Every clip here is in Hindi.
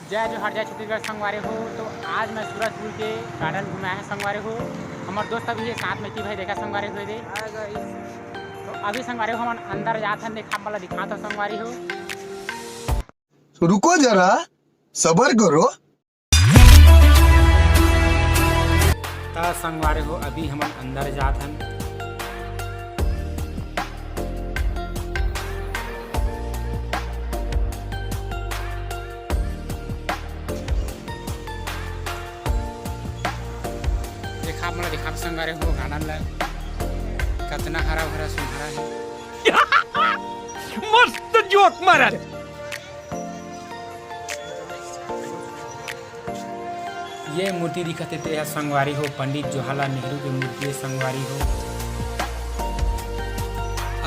जय जोहार जय छत्तीसगढ़ संगवारी हो। तो आज मैं सूरजपुर के गार्डन घुमा है संगवारी हो। हमारे दोस्त अभी साथ में की भाई देखा संगवारी हुए दे। तो अभी संगवारी हो हम अंदर जाते हैं देखा वाला दिखा तो संगवारी हो। रुको जरा सबर करो। तो संगवारी हो अभी हम अंदर जाते हैं। देखा मतलब दिखा संगवारी हो गार्डन ला कितना हरा भरा सुनहरा है। मस्त जोक मारा। ये मूर्ति दिखते थे संगवारी हो पंडित जवाहरलाल नेहरू की मूर्ति संगवारी हो।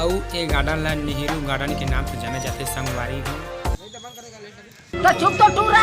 और ये गार्डन ला नेहरू गार्डन के नाम से जाने जाते संगवारी हो। तो चुप तो टूरा।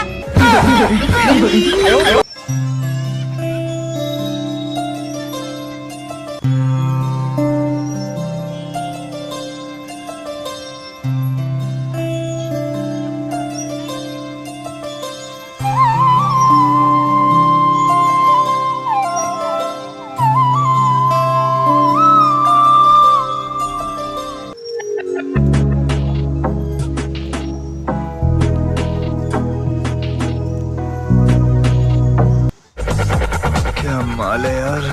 क्या माल है यार।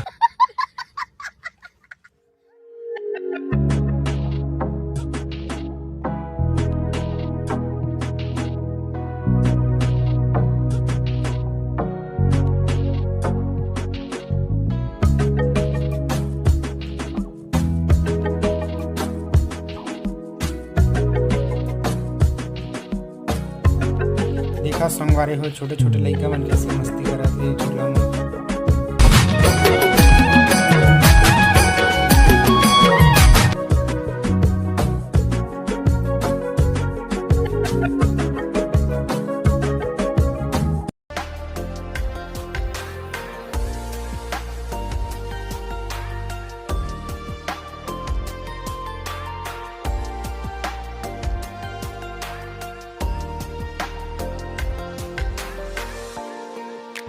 देखा संगवारी हो छोटे छोटे लड़का मन कैसे मस्ती करते हैं झूला में।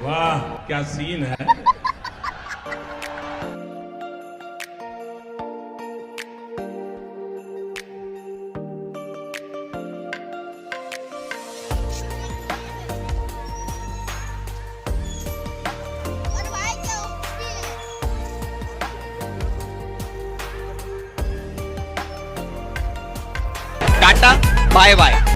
वाह क्या सीन है। Tata bye bye.